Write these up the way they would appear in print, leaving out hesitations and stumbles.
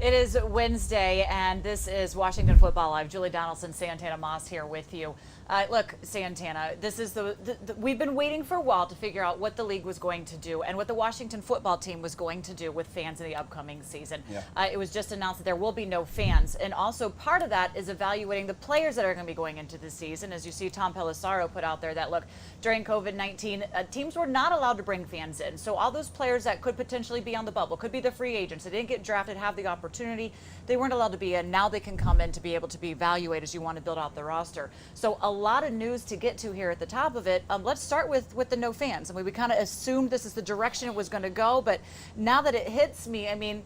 It is Wednesday, and this is Washington Football Live. Julie Donaldson, Santana Moss here with you. Look, Santana, this is we've been waiting for a while to figure out what the league was going to do and what the Washington football team was going to do with fans in the upcoming season. Yeah. It was just announced that there will be no fans, and also part of that is evaluating the players that are going to be going into the season. As you see, Tom Pelissaro put out there that, look, during COVID-19, teams were not allowed to bring fans in. So all those players that could potentially be on the bubble, could be the free agents, they didn't get drafted, have the opportunity, they weren't allowed to be in. Now they can come in to be able to be evaluated as you want to build out the roster. So a lot of news to get to here at the top of it. Let's start with the no fans. I mean, we kind of assumed this is the direction it was going to go, but now that it hits me, I mean,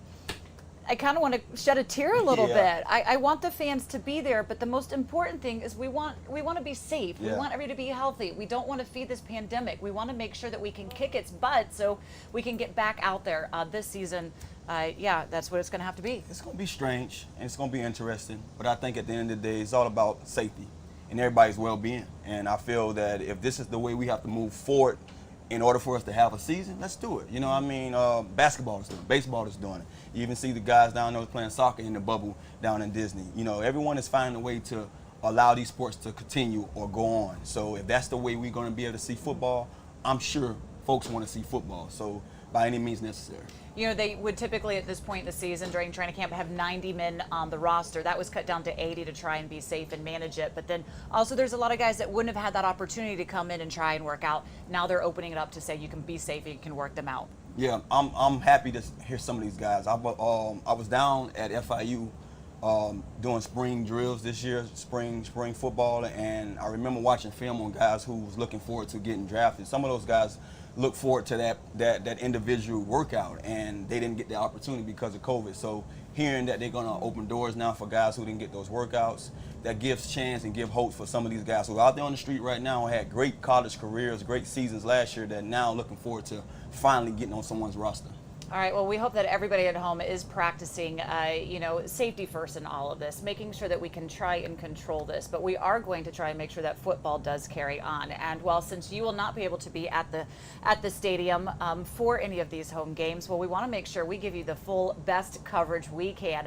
I kind of want to shed a tear a little bit. I want the fans to be there, but the most important thing is we want to be safe. We want everybody to be healthy. We don't want to feed this pandemic. We want to make sure that we can kick its butt so we can get back out there this season. That's what it's going to have to be. It's going to be strange, and it's going to be interesting, but I think at the end of the day, it's all about safety and everybody's well-being. And I feel that if this is the way we have to move forward in order for us to have a season, let's do it. You know what I mean? Basketball is doing it. Baseball is doing it. You even see the guys down there playing soccer in the bubble down in Disney. You know, everyone is finding a way to allow these sports to continue or go on. So if that's the way we're going to be able to see football, I'm sure folks want to see football. So by any means necessary. You know, they would typically at this point in the season during training camp have 90 men on the roster. That was cut down to 80 to try and be safe and manage it. But then also there's a lot of guys that wouldn't have had that opportunity to come in and try and work out. Now they're opening it up to say you can be safe and you can work them out. Yeah, I'm happy to hear some of these guys. I was down at FIU doing spring drills this year, spring football, and I remember watching film on guys who was looking forward to getting drafted. Some of those guys look forward to that individual workout, and they didn't get the opportunity because of COVID. So hearing that they're going to open doors now for guys who didn't get those workouts, that gives chance and give hope for some of these guys who are out there on the street right now and had great college careers, great seasons last year, that now looking forward to finally getting on someone's roster. All right, well, we hope that everybody at home is practicing, safety first in all of this, making sure that we can try and control this. But we are going to try and make sure that football does carry on. And well, since you will not be able to be at the stadium for any of these home games, well, we want to make sure we give you the full best coverage we can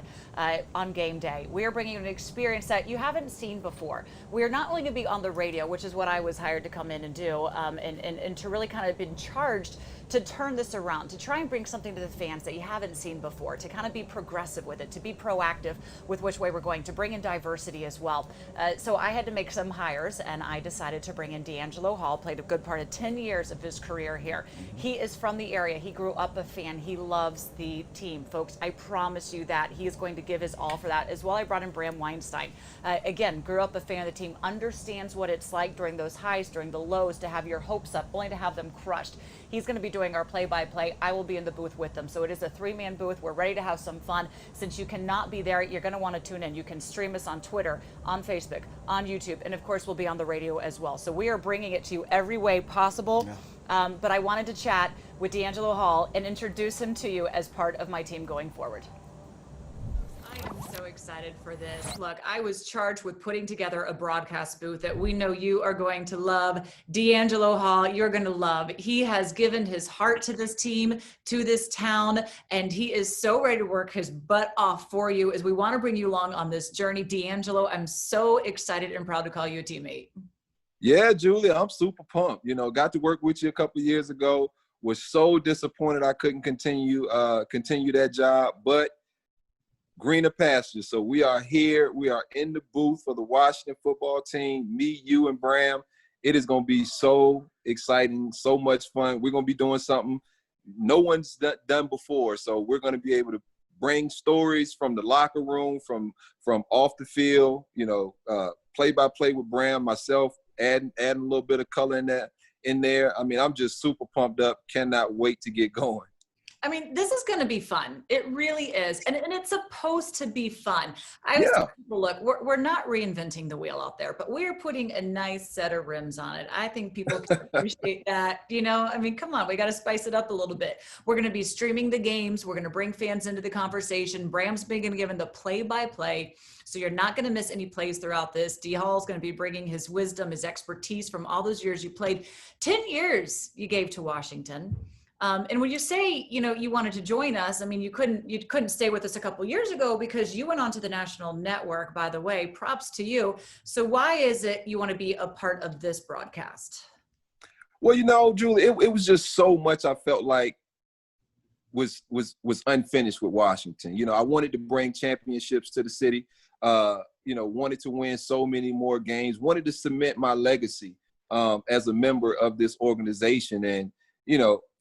on game day. We are bringing you an experience that you haven't seen before. We are not only going to be on the radio, which is what I was hired to come in and do, and to really kind of been charged to turn this around, to try and bring something to the fans that you haven't seen before, to kind of be progressive with it, to be proactive with which way we're going, to bring in diversity as well. So I had to make some hires, and I decided to bring in D'Angelo Hall, played a good part of 10 years of his career here. He is from the area. He grew up a fan. He loves the team, folks. I promise you that. He is going to give his all for that. As well, I brought in Bram Weinstein. Again, grew up a fan of the team, understands what it's like during those highs, during the lows, to have your hopes up, only to have them crushed. He's going to be doing our play-by-play. I will be in the booth with them. So it is a three-man booth. We're ready to have some fun. Since you cannot be there, you're going to want to tune in. You can stream us on Twitter, on Facebook, on YouTube, and of course we'll be on the radio as well. So we are bringing it to you every way possible. Yeah. But I wanted to chat with D'Angelo Hall and introduce him to you as part of my team going forward. I am so excited for this. Look, I was charged with putting together a broadcast booth that we know you are going to love. D'Angelo Hall, you're going to love. He has given his heart to this team, to this town, and he is so ready to work his butt off for you as we want to bring you along on this journey. D'Angelo, I'm so excited and proud to call you a teammate. Yeah, Julie, I'm super pumped. You know, got to work with you a couple of years ago. Was so disappointed I couldn't continue that job, but greener pastures. So we are here. We are in the booth for the Washington football team. Me, you, and Bram. It is going to be so exciting, so much fun. We're going to be doing something no one's done before. So we're going to be able to bring stories from the locker room, from off the field, play-by-play with Bram, myself, adding a little bit of color in there. I mean, I'm just super pumped up. Cannot wait to get going. I mean, this is going to be fun. It really is. And it's supposed to be fun. I was telling people, look, we're not reinventing the wheel out there, but we're putting a nice set of rims on it. I think people can appreciate that. I mean, come on, we got to spice it up a little bit. We're going to be streaming the games. We're going to bring fans into the conversation. Bram's been going to give the play-by-play. So you're not going to miss any plays throughout this. D Hall's going to be bringing his wisdom, his expertise from all those years you played. 10 years you gave to Washington. And when you say, you wanted to join us, I mean, you couldn't stay with us a couple years ago because you went on to the national network, by the way, props to you. So why is it you want to be a part of this broadcast? Well, Julie, it was just so much I felt like was unfinished with Washington. I wanted to bring championships to the city, wanted to win so many more games, wanted to cement my legacy as a member of this organization. And,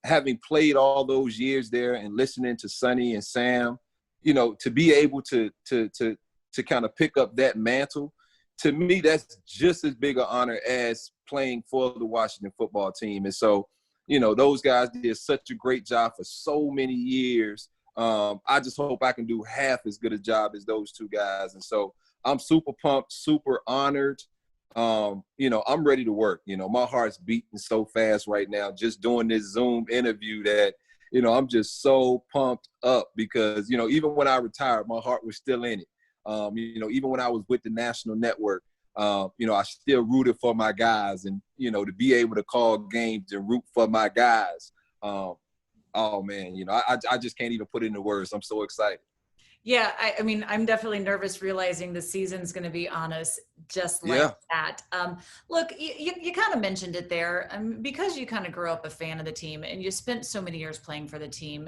having played all those years there and listening to Sonny and Sam, to be able to kind of pick up that mantle, to me, that's just as big an honor as playing for the Washington football team. And so, those guys did such a great job for so many years. I just hope I can do half as good a job as those two guys. And so I'm super pumped, super honored. I'm ready to work. My heart's beating so fast right now just doing this Zoom interview that, I'm just so pumped up because, even when I retired, my heart was still in it. Even when I was with the national network, I still rooted for my guys and, to be able to call games and root for my guys. Oh man, I just can't even put it into words. I'm so excited. Yeah, I mean, I'm definitely nervous realizing the season's going to be on us just like that. Look, you kind of mentioned it there because you kind of grew up a fan of the team and you spent so many years playing for the team,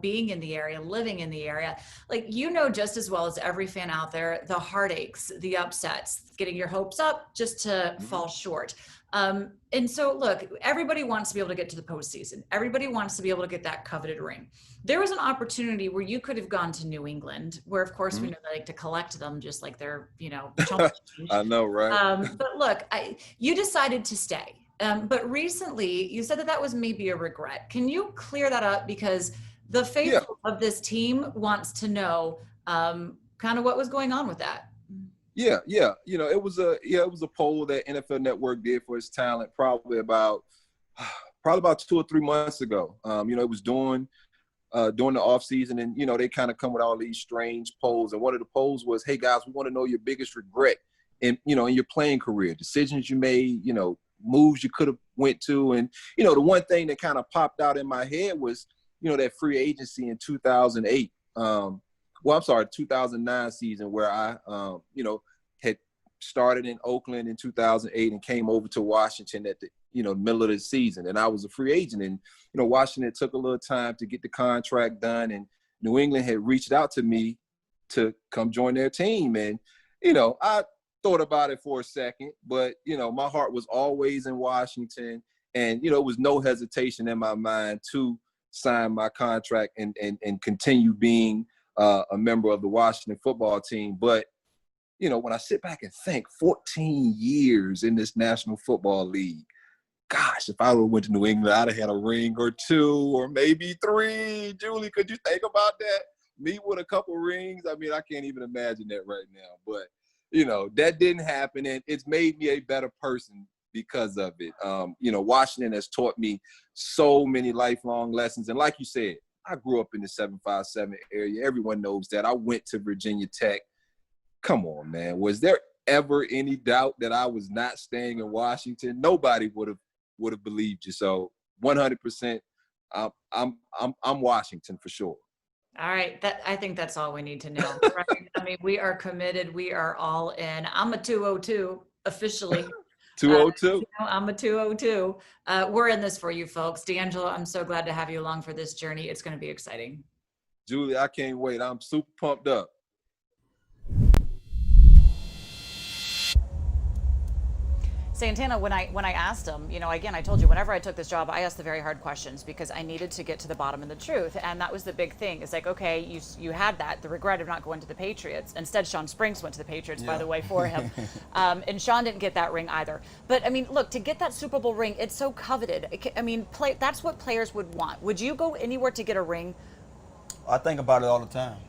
being in the area, living in the area, like, just as well as every fan out there, the heartaches, the upsets, getting your hopes up just to fall short. And so look, everybody wants to be able to get to the postseason. Everybody wants to be able to get that coveted ring. There was an opportunity where you could have gone to New England, where of course we know they like to collect them just like they're, chump change. I know, right? But look, you decided to stay. But recently you said that was maybe a regret. Can you clear that up? Because the faithful of this team wants to know kind of what was going on with that. Yeah. It was a poll that NFL Network did for its talent probably about 2 or 3 months ago. It was during the off season, and they kind of come with all these strange polls. And one of the polls was, "Hey guys, we want to know your biggest regret in your playing career, decisions you made, moves you could have went to." And the one thing that kind of popped out in my head was that free agency in 2008. 2009 season where I, had started in Oakland in 2008 and came over to Washington at the, middle of the season. And I was a free agent, and, Washington took a little time to get the contract done, and New England had reached out to me to come join their team. And, I thought about it for a second, but, my heart was always in Washington, and, it was no hesitation in my mind to sign my contract and continue being a member of the Washington football team. But, when I sit back and think 14 years in this National Football League, gosh, if I would have went to New England, I'd have had a ring or 2 or maybe 3. Julie, could you think about that? Me with a couple rings? I mean, I can't even imagine that right now. But, that didn't happen, and it's made me a better person because of it. Washington has taught me so many lifelong lessons. And like you said, I grew up in the 757 area. Everyone knows that. I went to Virginia Tech. Come on, man. Was there ever any doubt that I was not staying in Washington? Nobody would have believed you. So 100%, I'm Washington for sure. All right. I think that's all we need to know. Right? I mean, we are committed. We are all in. I'm a 202 officially. 202. I'm a 202. We're in this for you folks. D'Angelo, I'm so glad to have you along for this journey. It's going to be exciting. Julie, I can't wait. I'm super pumped up. Santana, when I asked him, again, I told you, whenever I took this job, I asked the very hard questions because I needed to get to the bottom of the truth. And that was the big thing. It's like, okay, you had the regret of not going to the Patriots. Instead, Sean Springs went to the Patriots, by the way, for him. And Sean didn't get that ring either. But, I mean, look, to get that Super Bowl ring, it's so coveted. I mean, that's what players would want. Would you go anywhere to get a ring? I think about it all the time.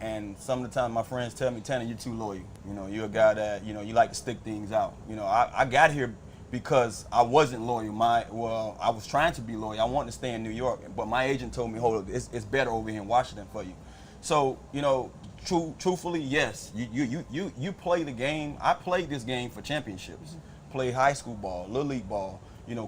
And some of the time my friends tell me, Tanner, you're too loyal. You're a guy that, you like to stick things out. I got here because I wasn't loyal. I was trying to be loyal. I wanted to stay in New York, but my agent told me, hold up, it's better over here in Washington for you. So, truthfully, yes, you play the game. I played this game for championships. Played high school ball, little league ball.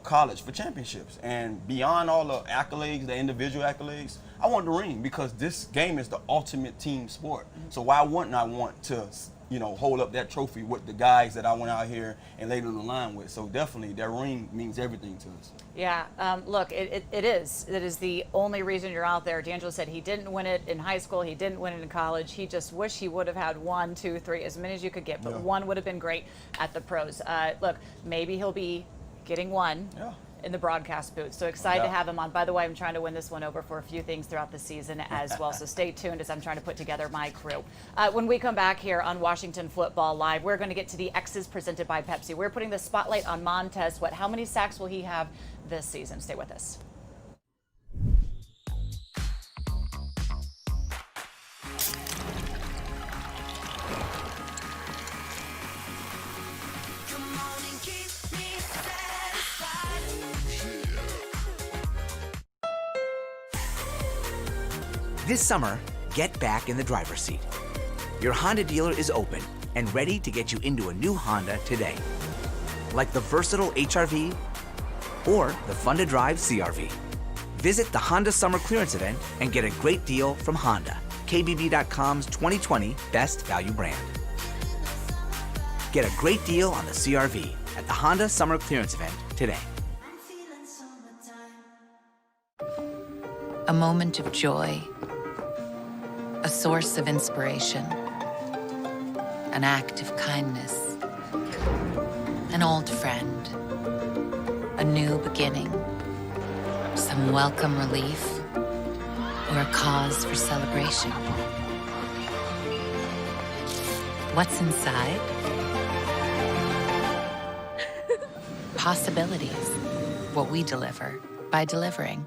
college for championships. And beyond all the accolades, the individual accolades, I want the ring because this game is the ultimate team sport. So why wouldn't I want to, hold up that trophy with the guys that I went out here and laid on the line with? So definitely that ring means everything to us. Yeah, look, it is. It is the only reason you're out there. D'Angelo said he didn't win it in high school. He didn't win it in college. He just wished he would have had 1, 2, 3, as many as you could get. But one would have been great at the pros. Look, maybe he'll be getting one. Yeah. In the broadcast booth. So excited to have him on. By the way, I'm trying to win this one over for a few things throughout the season as well. So stay tuned as I'm trying to put together my crew. When we come back here on Washington Football Live, we're going to get to the X's presented by Pepsi. We're putting the spotlight on Montez. How many sacks will he have this season? Stay with us. This summer, get back in the driver's seat. Your Honda dealer is open and ready to get you into a new Honda today. Like the versatile HR-V or the fun-to-drive CR-V. Visit the Honda Summer Clearance Event and get a great deal from Honda, KBB.com's 2020 Best Value Brand. Get a great deal on the CR-V at the Honda Summer Clearance Event today. A moment of joy, a source of inspiration, an act of kindness, an old friend, a new beginning, some welcome relief, or a cause for celebration. What's inside? Possibilities. What we deliver by delivering.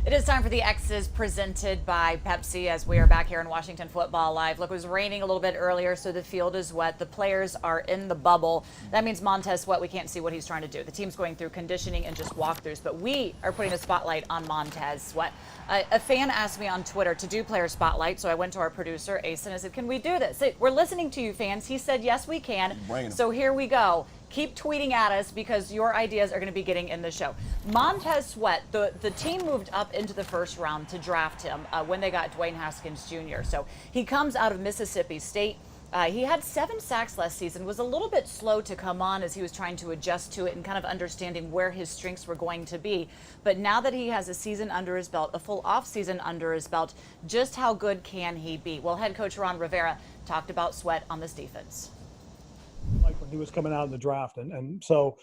It is time for the X's presented by Pepsi as we are back here in Washington Football Live. Look, it was raining a little bit earlier, so the field is wet. The players are in the bubble. That means Montez Sweat, we can't see what he's trying to do. The team's going through conditioning and just walkthroughs, but we are putting a spotlight on Montez Sweat. A fan asked me on Twitter to do player spotlight, so I went to our producer, Ace, and I said, can we do this? We're listening to you, fans. He said, yes, we can. So here we go. Keep tweeting at us because your ideas are going to be getting in the show. Montez Sweat, the team moved up into the first round to draft him when they got Dwayne Haskins Jr. So he comes out of Mississippi State. He had 7 sacks last season, was a little bit slow to come on as he was trying to adjust to it and kind of understanding where his strengths were going to be. But now that he has a season under his belt, a full offseason under his belt, just how good can he be? Well, head coach Ron Rivera talked about Sweat on this defense. Like when he was coming out in the draft. And so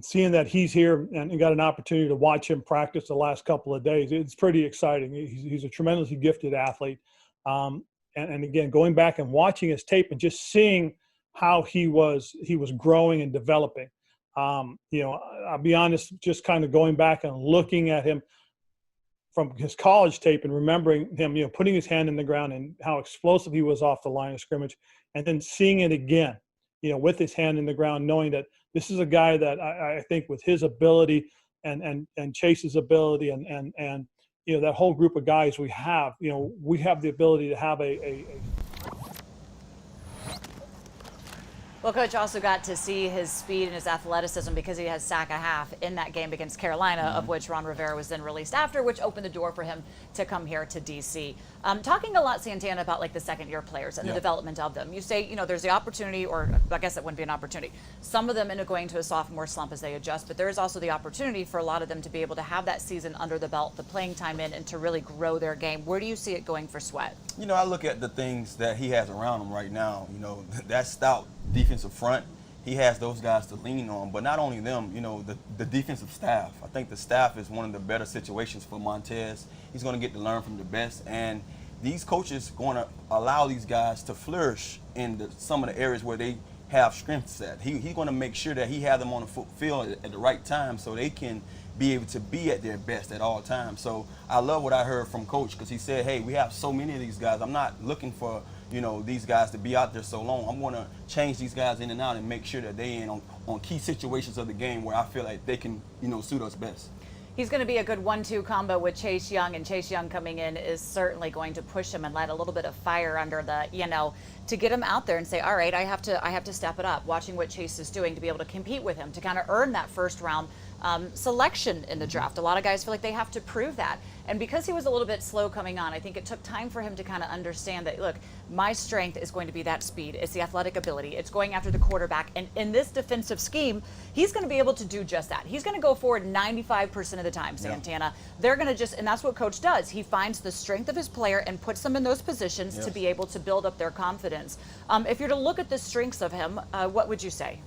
seeing that he's here and got an opportunity to watch him practice the last couple of days, it's pretty exciting. He's a tremendously gifted athlete. And again, going back and watching his tape and just seeing how he was growing and developing. I'll be honest, just kind of going back and looking at him from his college tape and remembering him, putting his hand in the ground and how explosive he was off the line of scrimmage, and then seeing it again, with his hand in the ground, knowing that this is a guy that I think with his ability and Chase's ability and that whole group of guys we have the ability to have a Well, Coach also got to see his speed and his athleticism because he has sack a half in that game against Carolina, of which Ron Rivera was then released after, which opened the door for him to come here to D.C. Talking a lot, Santana, about like the second-year players and the development of them. You say, there's the opportunity, or I guess it wouldn't be an opportunity. Some of them end up going to a sophomore slump as they adjust, but there is also the opportunity for a lot of them to be able to have that season under the belt, the playing time in, and to really grow their game. Where do you see it going for Sweat? I look at the things that he has around him right now. That stout defensive front, he has those guys to lean on. But not only them, the defensive staff. I think the staff is one of the better situations for Montez. He's going to get to learn from the best. And these coaches going to allow these guys to flourish in some of the areas where they have strengths at. He's going to make sure that he has them on the field at the right time so they can be able to be at their best at all times. So I love what I heard from Coach, because he said, hey, we have so many of these guys. I'm not looking for, these guys to be out there so long. I'm going to change these guys in and out and make sure that they in on key situations of the game where I feel like they can, suit us best. He's going to be a good 1-2 combo with Chase Young, and Chase Young coming in is certainly going to push him and light a little bit of fire under the, to get him out there and say, all right, I have to step it up. Watching what Chase is doing to be able to compete with him, to kind of earn that first round selection in the draft. A lot of guys feel like they have to prove that. And because he was a little bit slow coming on, I think it took time for him to kind of understand that, look, my strength is going to be that speed. It's the athletic ability. It's going after the quarterback. And in this defensive scheme, he's going to be able to do just that. He's going to go forward 95% of the time, Santana. Yeah. They're going to and that's what Coach does. He finds the strength of his player and puts them in those positions to be able to build up their confidence. If you're to look at the strengths of him, what would you say?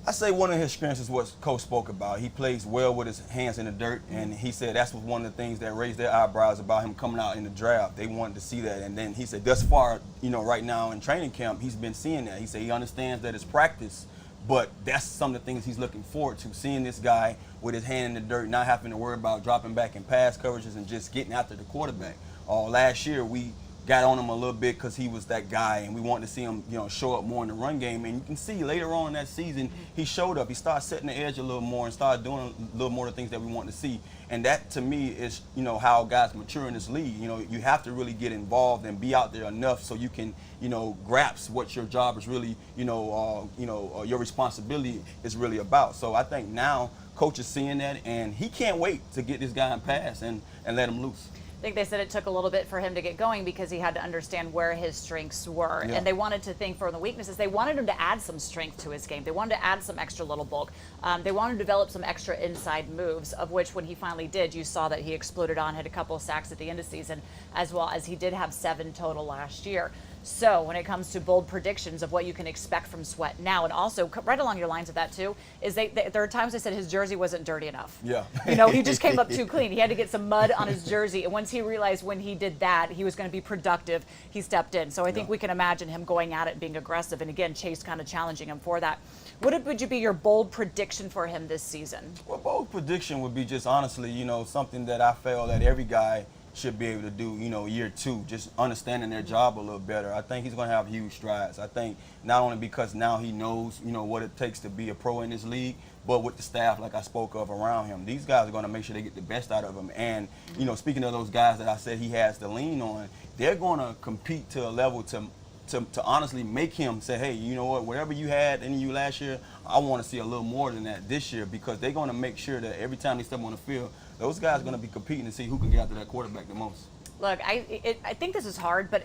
I say one of his strengths is what Coach spoke about. He plays well with his hands in the dirt, and he said that's one of the things that raised their eyebrows about him coming out in the draft. They wanted to see that, and then he said thus far, right now in training camp, he's been seeing that. He said he understands that it's practice, but that's some of the things he's looking forward to, seeing this guy with his hand in the dirt, not having to worry about dropping back in pass coverages and just getting after the quarterback. Last year, we got on him a little bit because he was that guy, and we wanted to see him, show up more in the run game. And you can see later on in that season, he showed up. He started setting the edge a little more and started doing a little more of the things that we want to see. And that, to me, is, how guys mature in this league. You have to really get involved and be out there enough so you can, grasp what your job is really, your responsibility is really about. So I think now Coach is seeing that, and he can't wait to get this guy in pass and let him loose. I think they said it took a little bit for him to get going because he had to understand where his strengths were. Yeah. And they wanted to think for the weaknesses. They wanted him to add some strength to his game. They wanted to add some extra little bulk. They wanted to develop some extra inside moves, of which when he finally did, you saw that he exploded on, had a couple of sacks at the end of the season, as well as he did have 7 total last year. So when it comes to bold predictions of what you can expect from Sweat now, and also right along your lines of that too, is there are times they said his jersey wasn't dirty enough. Yeah. He just came up too clean. He had to get some mud on his jersey. And once he realized when he did that, he was going to be productive, he stepped in. So I think we can imagine him going at it and being aggressive. And again, Chase kind of challenging him for that. What would you be your bold prediction for him this season? Well, bold prediction would be just honestly, something that I feel that every guy should be able to do, year 2, just understanding their job a little better. I think he's going to have huge strides. I think not only because now he knows, what it takes to be a pro in this league, but with the staff, like I spoke of, around him. These guys are going to make sure they get the best out of him. And, speaking of those guys that I said he has to lean on, they're going to compete to a level to honestly make him say, hey, you know what, whatever you had in you last year, I want to see a little more than that this year, because they're going to make sure that every time they step on the field, those guys are going to be competing to see who can get after that quarterback the most. Look, I think this is hard, but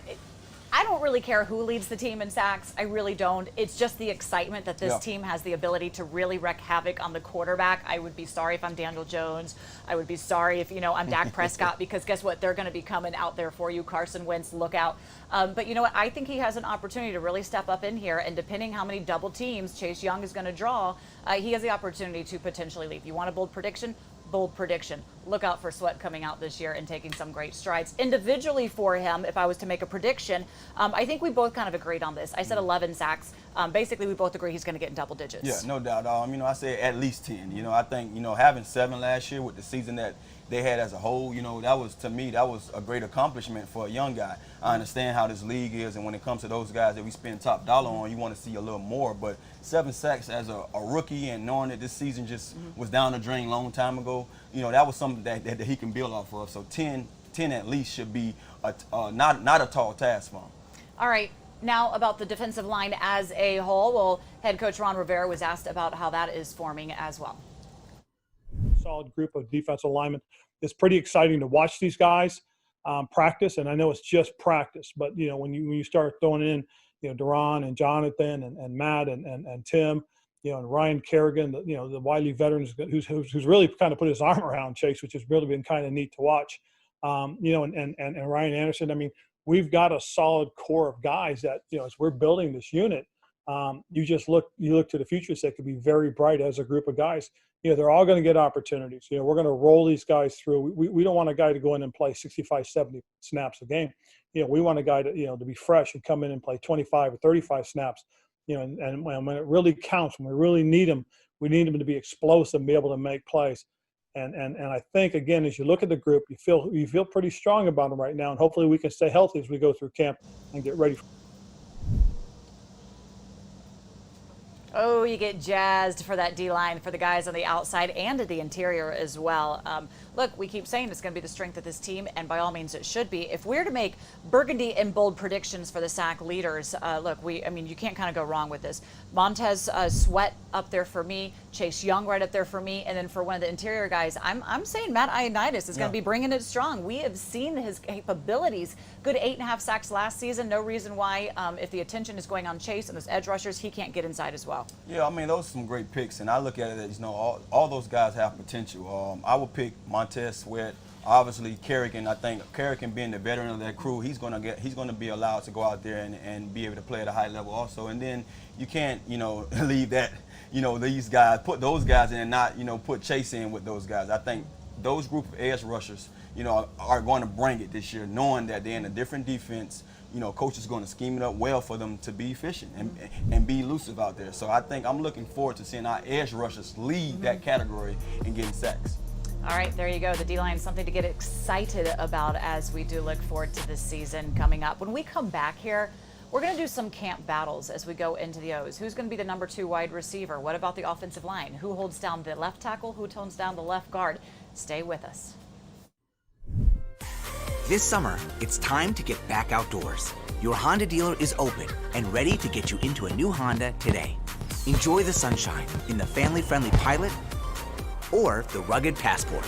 I don't really care who leads the team in sacks. I really don't. It's just the excitement that this team has the ability to really wreak havoc on the quarterback. I would be sorry if I'm Daniel Jones. I would be sorry if, I'm Dak Prescott, because guess what? They're going to be coming out there for you. Carson Wentz, look out. But you know what? I think he has an opportunity to really step up in here, and depending how many double teams Chase Young is going to draw, he has the opportunity to potentially leave. You want a bold prediction? Bold prediction. Look out for Sweat coming out this year and taking some great strides. Individually for him, if I was to make a prediction, I think we both kind of agreed on this. I said 11 sacks. Basically, we both agree he's going to get in double digits. Yeah, no doubt. I said at least 10. I think, having 7 last year with the season that they had as a whole, that was, to me, that was a great accomplishment for a young guy. I understand how this league is, and when it comes to those guys that we spend top dollar on, you want to see a little more. But 7 sacks as a rookie, and knowing that this season just was down the drain a long time ago, that was something that he can build off of. So 10 at least should be not a tall task for him. All right. Now about the defensive line as a whole. Well, head coach Ron Rivera was asked about how that is forming as well. Solid group of defensive linemen. It's pretty exciting to watch these guys practice, and I know it's just practice, but when you start throwing in Duran and Jonathan and Matt and Tim, and Ryan Kerrigan, the Wiley veteran who's really kind of put his arm around Chase, which has really been kind of neat to watch. And Ryan Anderson. I mean, we've got a solid core of guys that as we're building this unit, you look to the future, so it could be very bright as a group of guys. They're all going to get opportunities. We're going to roll these guys through. We don't want a guy to go in and play 65, 70 snaps a game. We want a guy to, to be fresh and come in and play 25 or 35 snaps. And when it really counts, when we really need him, we need him to be explosive and be able to make plays. And I think, again, as you look at the group, you feel pretty strong about them right now, and hopefully we can stay healthy as we go through camp and get ready. Oh, you get jazzed for that D-line, for the guys on the outside and at the interior as well. Look, we keep saying it's going to be the strength of this team, and by all means it should be. If we're to make burgundy and bold predictions for the sack leaders, look, you can't kind of go wrong with this. Montez Sweat up there for me, Chase Young right up there for me, and then for one of the interior guys, I'm saying Matt Ioannidis is going to be bringing it strong. We have seen his capabilities. Good 8.5 sacks last season. No reason why, if the attention is going on Chase and those edge rushers, he can't get inside as well. Yeah, I mean, those are some great picks, and I look at it as, all those guys have potential. I would pick Montez Sweat. Obviously, Kerrigan. I think Kerrigan, being the veteran of that crew, he's going to be allowed to go out there and be able to play at a high level also. And then you can't, leave that, these guys, put those guys in and not, put Chase in with those guys. I think those group of edge rushers, are going to bring it this year, knowing that they're in a different defense. Coach is going to scheme it up well for them to be efficient and be elusive out there. So I think I'm looking forward to seeing our edge rushers lead that category and getting sacks. All right, there you go. The D-line is something to get excited about as we do look forward to this season coming up. When we come back here, we're going to do some camp battles as we go into the O's. Who's going to be the number 2 wide receiver? What about the offensive line? Who holds down the left tackle? Who tones down the left guard? Stay with us. This summer, it's time to get back outdoors. Your Honda dealer is open and ready to get you into a new Honda today. Enjoy the sunshine in the family-friendly Pilot or the rugged Passport.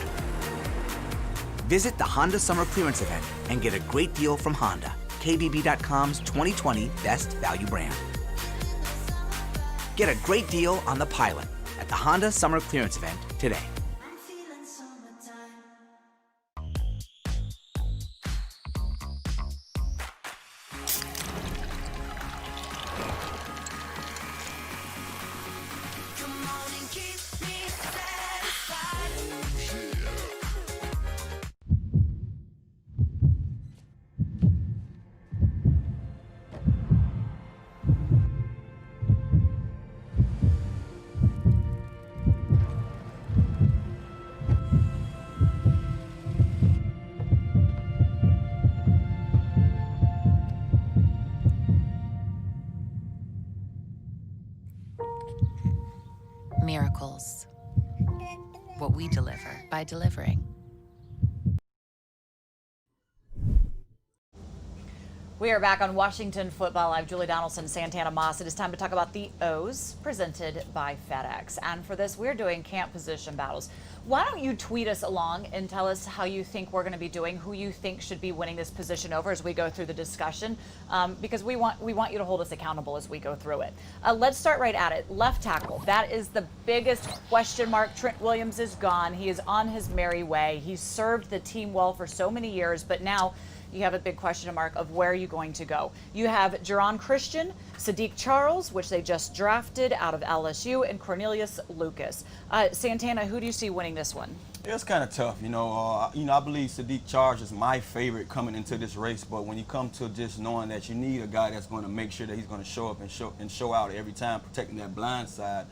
Visit the Honda Summer Clearance Event and get a great deal from Honda, KBB.com's 2020 Best Value Brand. Get a great deal on the Pilot at the Honda Summer Clearance Event today. Miracles. What we deliver by delivering. We are back on Washington Football Live. Julie Donaldson, Santana Moss. It is time to talk about the O's presented by FedEx. And for this, we're doing camp position battles. Why don't you tweet us along and tell us how you think we're going to be doing, who you think should be winning this position over as we go through the discussion, because we want you to hold us accountable as we go through it. Let's start right at it. Left tackle. That is the biggest question mark. Trent Williams is gone. He is on his merry way. He served the team well for so many years, but now you have a big question mark of where are you going to go. You have Jerron Christian, Sadiq Charles, which they just drafted out of LSU, and Cornelius Lucas. Santana, who do you see winning this one? It's kind of tough, I believe Sadiq Charles is my favorite coming into this race, but when you come to just knowing that you need a guy that's going to make sure that he's going to show up and show out every time, protecting that blind side,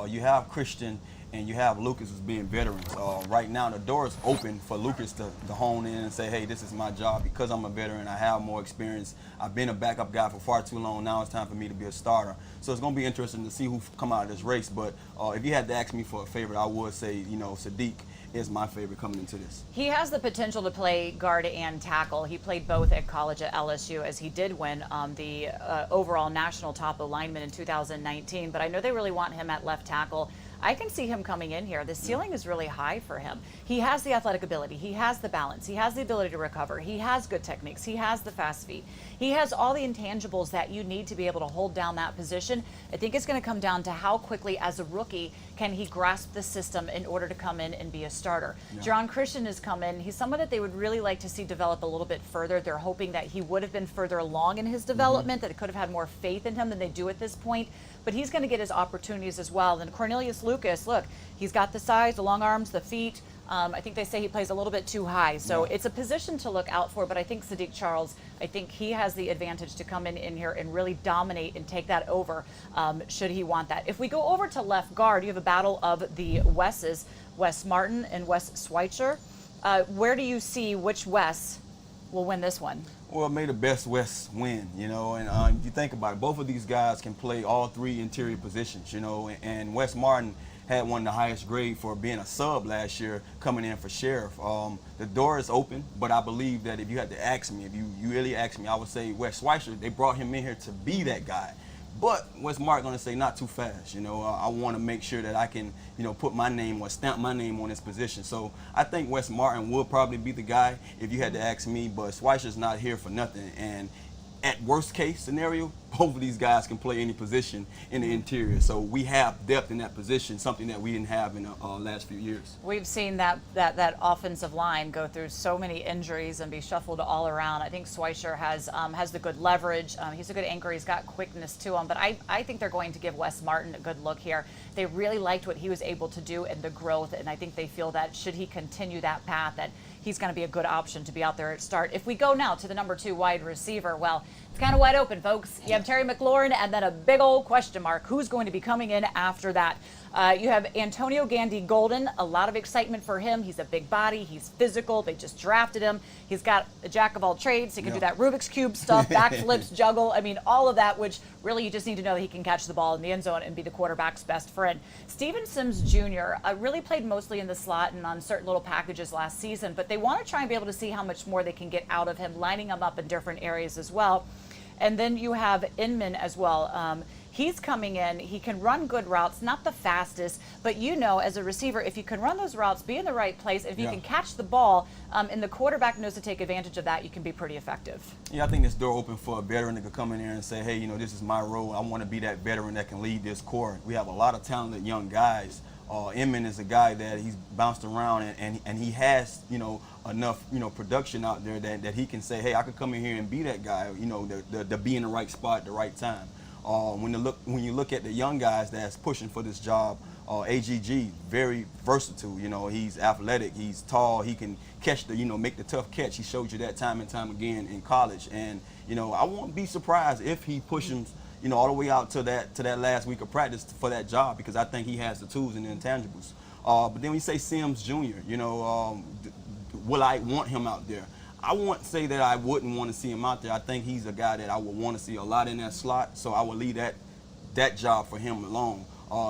you have Christian and you have Lucas as being veterans. Right now, the door is open for Lucas to hone in and say, hey, this is my job because I'm a veteran. I have more experience. I've been a backup guy for far too long. Now it's time for me to be a starter. So it's going to be interesting to see who come out of this race. But if you had to ask me for a favorite, I would say, Sadiq is my favorite coming into this. He has the potential to play guard and tackle. He played both at college at LSU, as he did win the overall national top lineman in 2019. But I know they really want him at left tackle. I can see him coming in here. The ceiling is really high for him. He has the athletic ability. He has the balance. He has the ability to recover. He has good techniques. He has the fast feet. He has all the intangibles that you need to be able to hold down that position. I think it's going to come down to how quickly, as a rookie, can he grasp the system in order to come in and be a starter. Yeah. Jerron Christian has come in. He's someone that they would really like to see develop a little bit further. They're hoping that he would have been further along in his development, that they could have had more faith in him than they do at this point. But he's going to get his opportunities as well. And Cornelius Lucas, look, he's got the size, the long arms, the feet. I think they say he plays a little bit too high. So it's a position to look out for. But I think Sadiq Charles, I think he has the advantage to come in here and really dominate and take that over, should he want that. If we go over to left guard, you have a battle of the Wesses, Wes Martin and Wes Schweitzer. Where do you see which Wes will win this one? Well, may the best West win, you know, and if you think about it, both of these guys can play all three interior positions, you know, and Wes Martin had one of the highest grade for being a sub last year coming in for Sheriff. The door is open, but I believe that if you had to ask me, if you really ask me, I would say Wes Schweitzer, they brought him in here to be that guy. But Wes Martin gonna say not too fast, you know. I want to make sure that I can, you know, put my name or stamp my name on this position. So I think Wes Martin will probably be the guy if you had to ask me. But Schweitzer's not here for nothing. And at worst case scenario, both of these guys can play any position in the interior. So we have depth in that position, something that we didn't have in the last few years. We've seen that offensive line go through so many injuries and be shuffled all around. I think Schweitzer has the good leverage. He's a good anchor. He's got quickness to him. But I think they're going to give Wes Martin a good look here. They really liked what he was able to do and the growth, and I think they feel that should he continue that path, that he's going to be a good option to be out there at start. If we go now to the number 2 wide receiver, well, it's kind of wide open, folks. You have Terry McLaurin and then a big old question mark. Who's going to be coming in after that? You have Antonio Gandy Golden. A lot of excitement for him. He's a big body. He's physical. They just drafted him. He's got a jack of all trades. He can do that Rubik's Cube stuff, backflips, juggle. I mean, all of that, which really you just need to know that he can catch the ball in the end zone and be the quarterback's best friend. Steven Sims Jr. Really played mostly in the slot and on certain little packages last season, but they want to try and be able to see how much more they can get out of him, lining him up in different areas as well. And then you have Inman as well. He's coming in. He can run good routes, not the fastest, but you know, as a receiver, if you can run those routes, be in the right place, if you can catch the ball, and the quarterback knows to take advantage of that, you can be pretty effective. Yeah, I think this door open for a veteran that could come in there and say, hey, you know, this is my role. I want to be that veteran that can lead this core. We have a lot of talented young guys. Inman is a guy that he's bounced around and he has, you know, enough, you know, production out there that he can say, hey, I could come in here and be that guy, you know, to be in the right spot at the right time. When you look at the young guys that's pushing for this job, AGG, very versatile. You know, he's athletic, he's tall, he can catch the, you know, make the tough catch. He showed you that time and time again in college. And, you know, I won't be surprised if he pushes, you know, all the way out to that last week of practice for that job, because I think he has the tools and the intangibles. But then when you say Sims Jr., you know, will I want him out there? I won't say that I wouldn't want to see him out there. I think he's a guy that I would want to see a lot in that slot, so I would leave that job for him alone.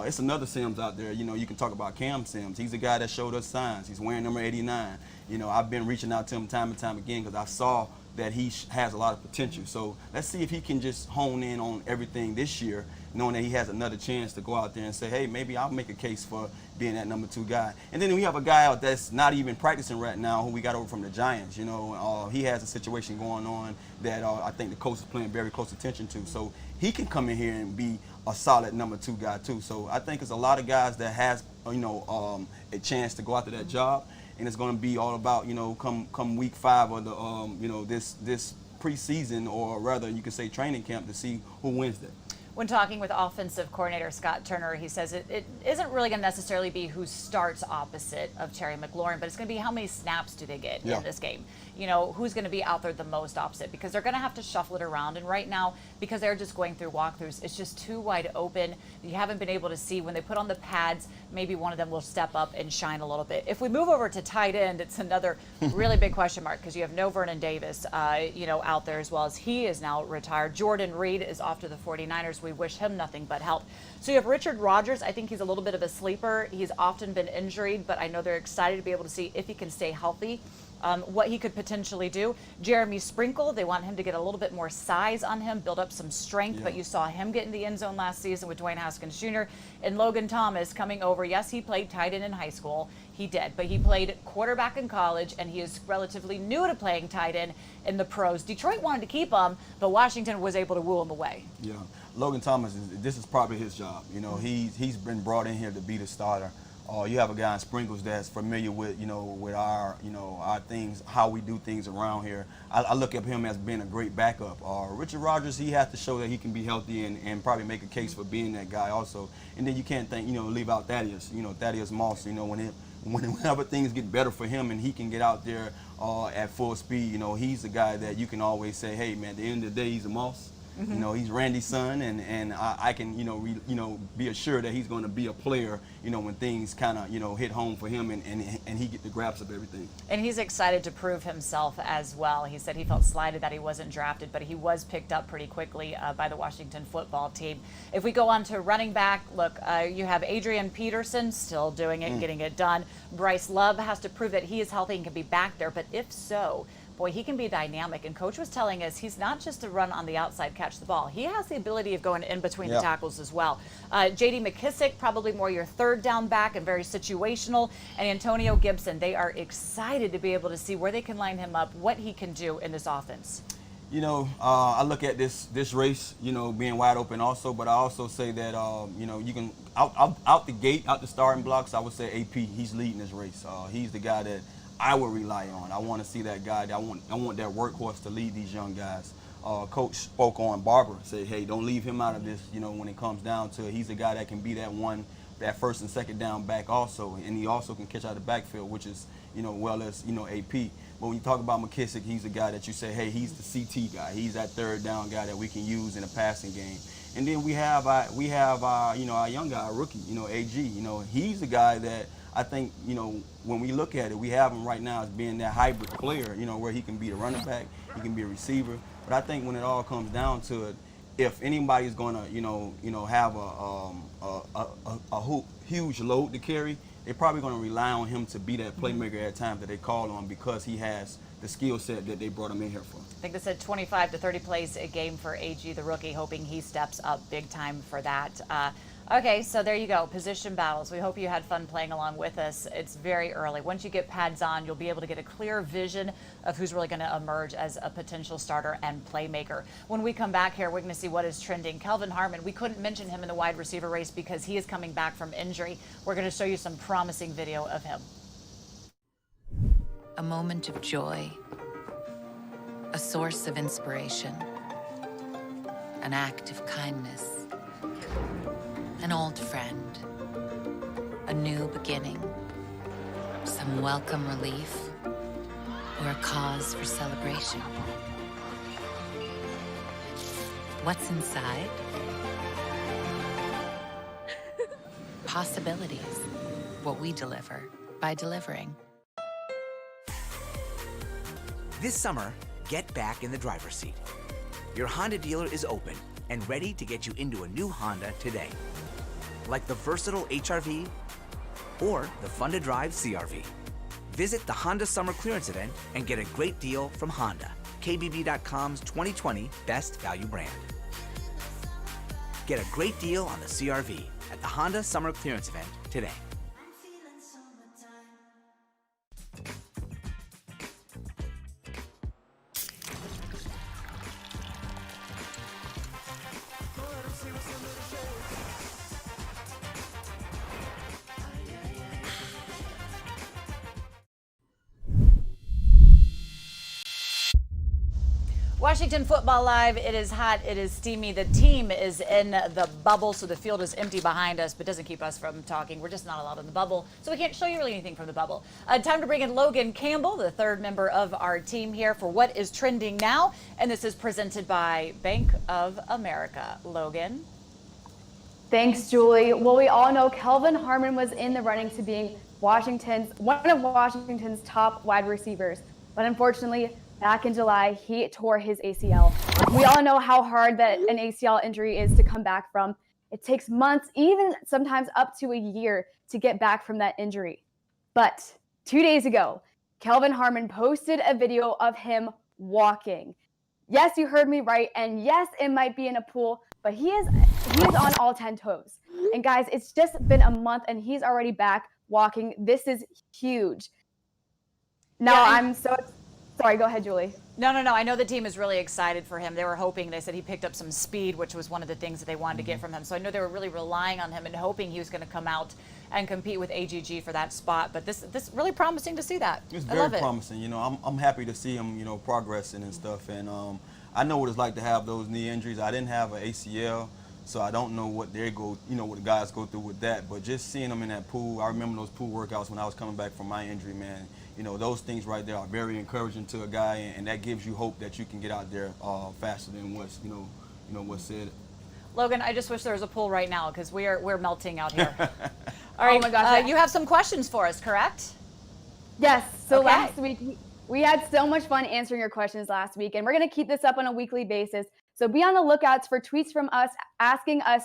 It's another Sims out there. You know, you can talk about Cam Sims. He's a guy that showed us signs. He's wearing number 89. You know, I've been reaching out to him time and time again because I saw that he has a lot of potential. So let's see if he can just hone in on everything this year, knowing that he has another chance to go out there and say, hey, maybe I'll make a case for being that number 2 guy. And then we have a guy out that's not even practicing right now who we got over from the Giants. You know, he has a situation going on that I think the coach is paying very close attention to. So he can come in here and be a solid number 2 guy too. So I think it's a lot of guys that has, you know, a chance to go after that job. And it's going to be all about, you know, come week 5 of the, you know, this preseason, or rather you could say training camp, to see who wins that. When talking with offensive coordinator Scott Turner, he says it isn't really going to necessarily be who starts opposite of Terry McLaurin, but it's going to be how many snaps do they get in this game. You know, who's going to be out there the most opposite, because they're going to have to shuffle it around. And right now, because they're just going through walkthroughs, it's just too wide open. You haven't been able to see when they put on the pads, maybe one of them will step up and shine a little bit. If we move over to tight end, it's another really big question mark, because you have no Vernon Davis, you know, out there, as well as he is now retired. Jordan Reed is off to the 49ers. We wish him nothing but help. So you have Richard Rodgers. I think he's a little bit of a sleeper. He's often been injured, but I know they're excited to be able to see if he can stay healthy, what he could potentially do. Jeremy Sprinkle, they want him to get a little bit more size on him, build up some strength, but you saw him get in the end zone last season with Dwayne Haskins Jr. And Logan Thomas coming over. Yes, he played tight end in high school. He did, but he played quarterback in college, and he is relatively new to playing tight end in the pros. Detroit wanted to keep him, but Washington was able to woo him away. Yeah, Logan Thomas, this is probably his job. You know, he's been brought in here to be the starter. You have a guy in Sprinkles that's familiar with, you know, with our, you know, our things, how we do things around here. I look at him as being a great backup. Richard Rodgers, he has to show that he can be healthy and probably make a case for being that guy also. And then you can't think, you know, leave out Thaddeus. You know, Thaddeus Moss. You know, whenever things get better for him and he can get out there at full speed. He's the guy that you can always say, hey, man, at the end of the day, he's a Moss. He's Randy's son, and I can, be assured that he's going to be a player, when things kind of, hit home for him and he get the grasp of everything. And he's excited to prove himself as well. He said he felt slighted that he wasn't drafted, but he was picked up pretty quickly by the Washington football team. If we go on to running back, look, you have Adrian Peterson still doing it, getting it done. Bryce Love has to prove that he is healthy and can be back there, but if so, boy, he can be dynamic. And Coach was telling us he's not just a run on the outside, catch the ball. He has the ability of going in between the tackles as well. J.D. McKissick, probably more your third down back and very situational. And Antonio Gibson, they are excited to be able to see where they can line him up, what he can do in this offense. I look at this race, being wide open also, but I also say that, you can, out the gate, out the starting blocks, I would say AP, he's leading this race. He's the guy that I would rely on. I want to see that guy. I want that workhorse to lead these young guys. Coach spoke on Barber, said, hey, don't leave him out of this, when it comes down to it. He's the guy that can be that first and second down back also, and he also can catch out the backfield, which is, well as, AP. But when you talk about McKissick, he's a guy that you say, hey, he's the CT guy. He's that third down guy that we can use in a passing game. And then we have our young guy, our rookie, AG. He's the guy that I think, when we look at it, we have him right now as being that hybrid player, where he can be a running back, he can be a receiver. But I think when it all comes down to it, if anybody's going to, have a huge load to carry, they're probably going to rely on him to be that playmaker at times that they call on because he has the skill set that they brought him in here for. I think they said 25 to 30 plays a game for AG, the rookie, hoping he steps up big time for that. Okay, so there you go, position battles. We hope you had fun playing along with us. It's very early. Once you get pads on, you'll be able to get a clear vision of who's really going to emerge as a potential starter and playmaker. When we come back here, we're going to see what is trending. Kelvin Harmon, we couldn't mention him in the wide receiver race because he is coming back from injury. We're going to show you some promising video of him. A moment of joy, a source of inspiration, an act of kindness, an old friend, a new beginning, some welcome relief, or a cause for celebration. What's inside? Possibilities. What we deliver by delivering. This summer, get back in the driver's seat. Your Honda dealer is open and ready to get you into a new Honda today. Like the versatile HR-V or the fun-to-drive CR-V. Visit the Honda Summer Clearance Event and get a great deal from Honda, KBB.com's 2020 Best Value Brand. Get a great deal on the CR-V at the Honda Summer Clearance Event today. Washington Football Live, it is hot, it is steamy. The team is in the bubble, so the field is empty behind us, but doesn't keep us from talking. We're just not allowed in the bubble, so we can't show you really anything from the bubble. Time to bring in Logan Campbell, the third member of our team here for what is trending now, and this is presented by Bank of America. Logan. Thanks, Julie. Well, we all know Kelvin Harmon was in the running to being one of Washington's top wide receivers, but unfortunately, back in July, he tore his ACL. We all know how hard that an ACL injury is to come back from. It takes months, even sometimes up to a year, to get back from that injury. But 2 days ago, Kelvin Harmon posted a video of him walking. Yes, you heard me right, and yes, it might be in a pool, but he is on all 10 toes. And guys, it's just been a month, and he's already back walking. This is huge. Now, I'm so sorry, go ahead, Julie. No. I know the team is really excited for him. They were hoping, they said he picked up some speed, which was one of the things that they wanted to get from him. So I know they were really relying on him and hoping he was going to come out and compete with AGG for that spot. But this really promising to see that. It's very promising. I'm happy to see him, progressing and stuff. And I know what it's like to have those knee injuries. I didn't have an ACL, So I don't know what what the guys go through with that. But just seeing them in that pool, I remember those pool workouts when I was coming back from my injury, man. Those things right there are very encouraging to a guy, and that gives you hope that you can get out there faster than what's said. Logan, I just wish there was a pool right now because we're melting out here. All right, Oh my gosh. you have some questions for us, correct? Yes. So Okay. last week, we had so much fun answering your questions last week, and we're going to keep this up on a weekly basis. So be on the lookouts for tweets from us asking us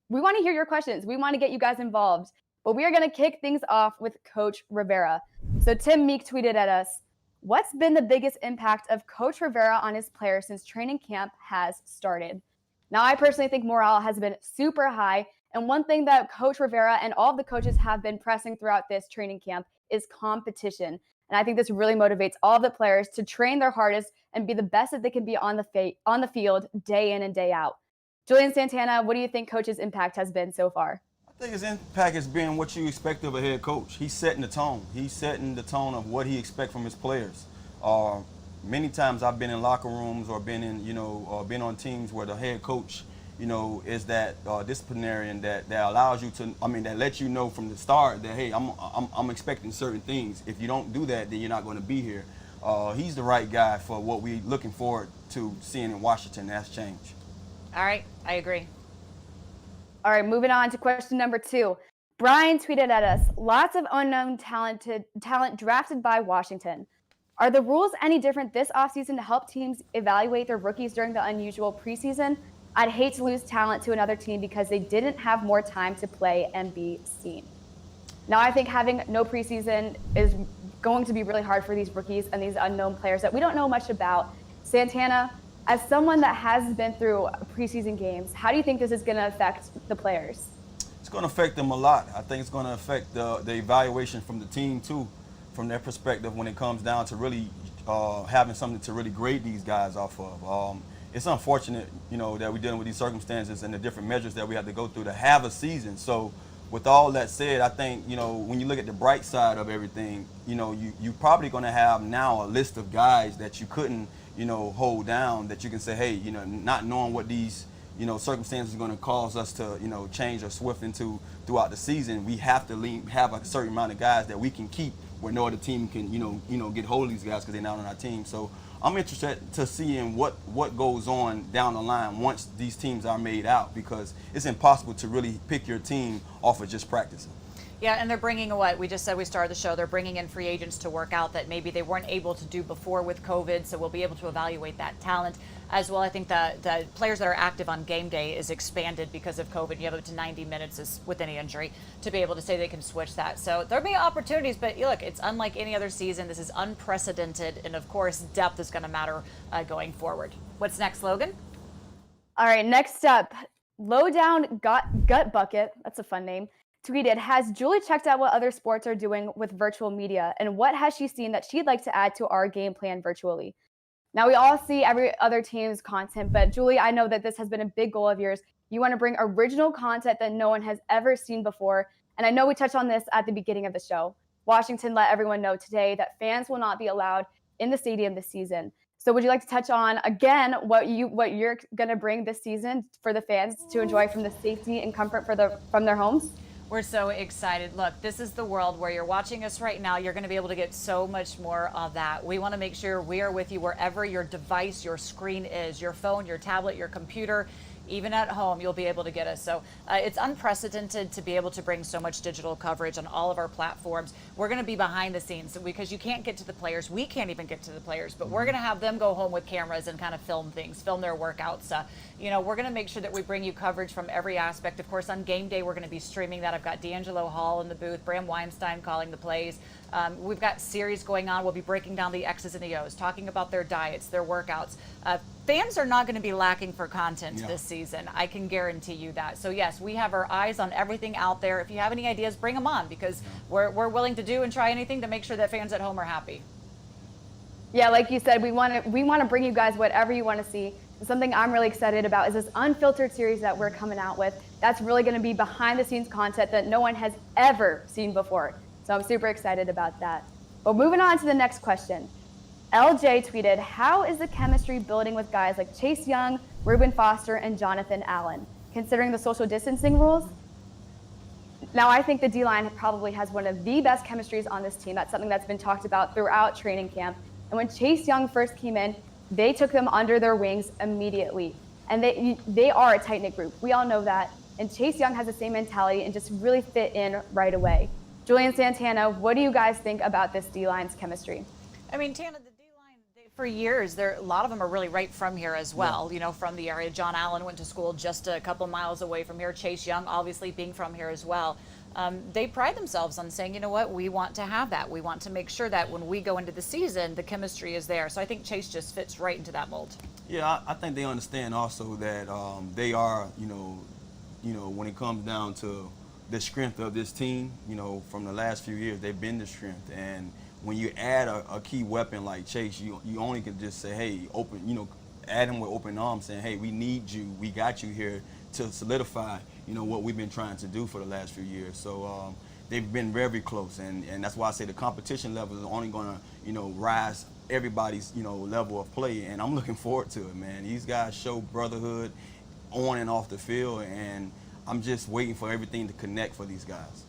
we want to hear your questions. We want to get you guys involved. But we are going to kick things off with Coach Rivera. So Tim Meek tweeted at us, what's been the biggest impact of Coach Rivera on his players since training camp has started? Now, I personally think morale has been super high. And one thing that Coach Rivera and all of the coaches have been pressing throughout this training camp is competition. And I think this really motivates all of the players to train their hardest and be the best that they can be on the field day in and day out. Julian Santana, what do you think Coach's impact has been so far? I think his impact has been what you expect of a head coach. He's setting the tone. He's setting the tone of what he expects from his players. Many times I've been in locker rooms or been been on teams where the head coach, is that disciplinarian that allows you to, that lets you know from the start that, hey, I'm expecting certain things. If you don't do that, then you're not going to be here. He's the right guy for what we're looking forward to seeing in Washington. That's change. All right, I agree. All right, moving on to question number 2. Brian tweeted at us, lots of unknown talent drafted by Washington. Are the rules any different this offseason to help teams evaluate their rookies during the unusual preseason? I'd hate to lose talent to another team because they didn't have more time to play and be seen. Now, I think having no preseason is going to be really hard for these rookies and these unknown players that we don't know much about. Santana, as someone that has been through preseason games, how do you think this is going to affect the players? It's going to affect them a lot. I think it's going to affect the evaluation from the team, too, from their perspective when it comes down to really having something to really grade these guys off of. It's unfortunate, that we're dealing with these circumstances and the different measures that we have to go through to have a season. So with all that said, I think, when you look at the bright side of everything, you're probably going to have now a list of guys that you couldn't, hold down, that you can say, hey, not knowing what these, circumstances are going to cause us to, change or swift into throughout the season, we have to have a certain amount of guys that we can keep where no other team can, get hold of these guys because they're not on our team. So I'm interested to seeing what goes on down the line once these teams are made out, because it's impossible to really pick your team off of just practicing. Yeah, and they're bringing we just said we started the show, they're bringing in free agents to work out that maybe they weren't able to do before with COVID, so we'll be able to evaluate that talent as well. I think the players that are active on game day is expanded because of COVID. You have up to 90 minutes with any injury to be able to say they can switch that. So there'll be opportunities, but look, it's unlike any other season. This is unprecedented, and of course, depth is going to matter going forward. What's next, Logan? All right, next up, Lowdown Gut Bucket, that's a fun name, tweeted, has Julie checked out what other sports are doing with virtual media, and what has she seen that she'd like to add to our game plan virtually? Now, we all see every other team's content, but Julie, I know that this has been a big goal of yours. You want to bring original content that no one has ever seen before, and I know we touched on this at the beginning of the show. Washington let everyone know today that fans will not be allowed in the stadium this season. So would you like to touch on, again, what you're going to bring this season for the fans to enjoy from the safety and comfort from their homes? We're so excited. Look, this is the world where you're watching us right now. You're going to be able to get so much more of that. We want to make sure we are with you wherever your device, your screen is, your phone, your tablet, your computer. Even at home, you'll be able to get us. So it's unprecedented to be able to bring so much digital coverage on all of our platforms. We're going to be behind the scenes because you can't get to the players. We can't even get to the players, but we're going to have them go home with cameras and kind of film things, film their workouts. We're going to make sure that we bring you coverage from every aspect. Of course, on game day, we're going to be streaming that. I've got D'Angelo Hall in the booth, Bram Weinstein calling the plays. We've got series going on. We'll be breaking down the X's and the O's, talking about their diets, their workouts. Fans are not going to be lacking for content this season. I can guarantee you that. So yes, we have our eyes on everything out there. If you have any ideas, bring them on, because we're willing to do and try anything to make sure that fans at home are happy. Yeah, like you said, we want to bring you guys whatever you want to see. And something I'm really excited about is this unfiltered series that we're coming out with. That's really going to be behind the scenes content that no one has ever seen before. So I'm super excited about that. But moving on to the next question. LJ tweeted, how is the chemistry building with guys like Chase Young, Reuben Foster, and Jonathan Allen? considering the social distancing rules. Now, I think the D-line probably has one of the best chemistries on this team. That's something that's been talked about throughout training camp. And when Chase Young first came in, they took them under their wings immediately. And they are a tight-knit group. We all know that. And Chase Young has the same mentality and just really fit in right away. Julie and Santana, what do you guys think about this D-line's chemistry? I mean, Tana, the D-line, for years, a lot of them are really right from here as well, you know, from the area. John Allen went to school just a couple miles away from here. Chase Young, obviously, being from here as well. They pride themselves on saying, you know what, we want to have that. We want to make sure that when we go into the season, the chemistry is there. So I think Chase just fits right into that mold. Yeah, I think they understand also that they are, you know, when it comes down to the strength of this team, you know, from the last few years, they've been the strength. And when you add a key weapon like Chase, you only can just say, hey, open, you know, add him with open arms, saying, hey, we need you, we got you here to solidify, you know, what we've been trying to do for the last few years. So they've been very close, and that's why I say the competition level is only going to, you know, rise everybody's, you know, level of play, and I'm looking forward to it, man. These guys show brotherhood on and off the field, and I'm just waiting for everything to connect for these guys.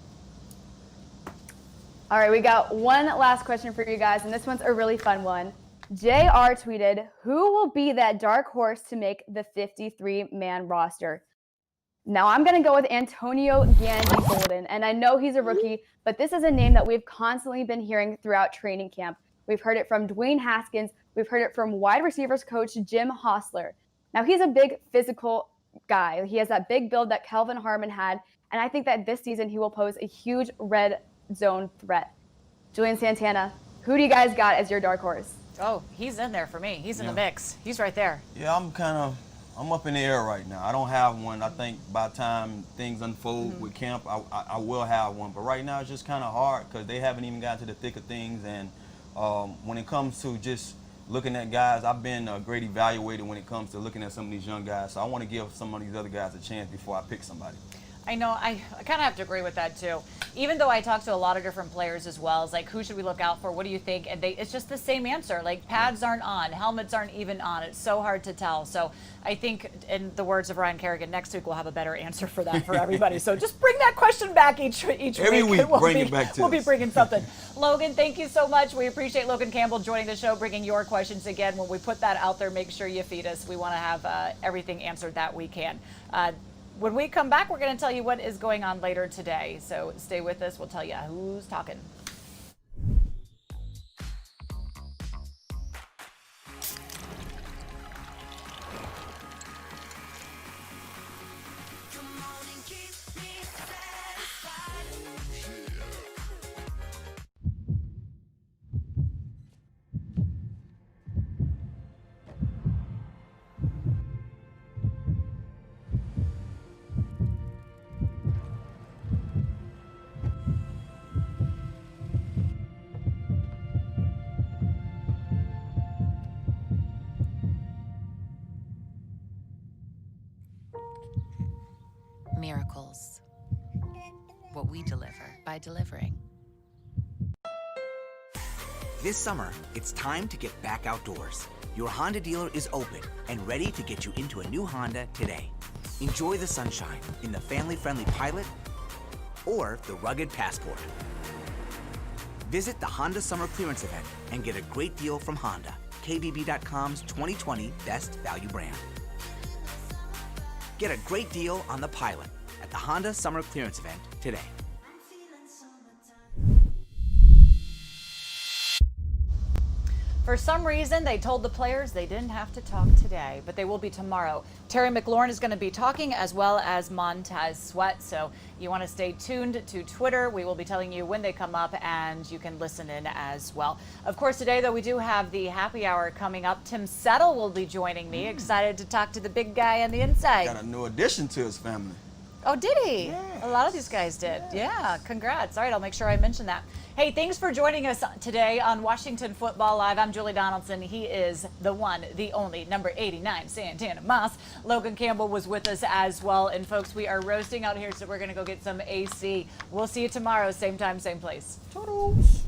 All right, we got one last question for you guys, and this one's a really fun one. JR tweeted, who will be that dark horse to make the 53-man roster? Now I'm going to go with Antonio Gandy Golden, and I know he's a rookie, but this is a name that we've constantly been hearing throughout training camp. We've heard it from Dwayne Haskins. We've heard it from wide receivers coach Jim Hostler. Now he's a big physical guy. He has that big build that Kelvin Harmon had, and I think that this season he will pose a huge red zone threat. Julian Santana, who do you guys got as your dark horse? Oh, he's in there for me. He's in the mix. He's right there. Yeah, I'm up in the air right now. I don't have one. I think by the time things unfold with camp, I will have one. But right now it's just kind of hard because they haven't even got to the thick of things. And when it comes to just looking at guys, I've been a great evaluator when it comes to looking at some of these young guys. So I want to give some of these other guys a chance before I pick somebody. I know, I kind of have to agree with that too. Even though I talk to a lot of different players as well, it's like, who should we look out for? What do you think? And it's just the same answer. Like, pads aren't on, helmets aren't even on. It's so hard to tell. So I think, in the words of Ryan Kerrigan, next week we'll have a better answer for that for everybody. So just bring that question back each Every week. We'll Bring it back to We'll be us. bringing something. Logan, thank you so much. We appreciate Logan Campbell joining the show, bringing your questions again. When we put that out there, make sure you feed us. We want to have everything answered that we can. When we come back, we're going to tell you what is going on later today. So stay with us. We'll tell you who's talking. Miracles. What we deliver by delivering. This summer, it's time to get back outdoors. Your Honda dealer is open and ready to get you into a new Honda today. Enjoy the sunshine in the family-friendly Pilot or the rugged Passport. Visit the Honda Summer Clearance Event and get a great deal from Honda, KBB.com's 2020 Best Value Brand. Get a great deal on the Pilot at the Honda Summer Clearance Event today. For some reason, they told the players they didn't have to talk today, but they will be tomorrow. Terry McLaurin is going to be talking, as well as Montez Sweat. So you want to stay tuned to Twitter. We will be telling you when they come up, and you can listen in as well. Of course, today, though, we do have the happy hour coming up. Tim Settle will be joining me. Excited to talk to the big guy on the inside. Got a new addition to his family. Oh, did he? Yes. A lot of these guys did. Yeah, congrats. All right, I'll make sure I mention that. Hey, thanks for joining us today on Washington Football Live. I'm Julie Donaldson. He is the one, the only, number 89, Santana Moss. Logan Campbell was with us as well. And folks, we are roasting out here, so we're going to go get some AC. We'll see you tomorrow, same time, same place. Toodles.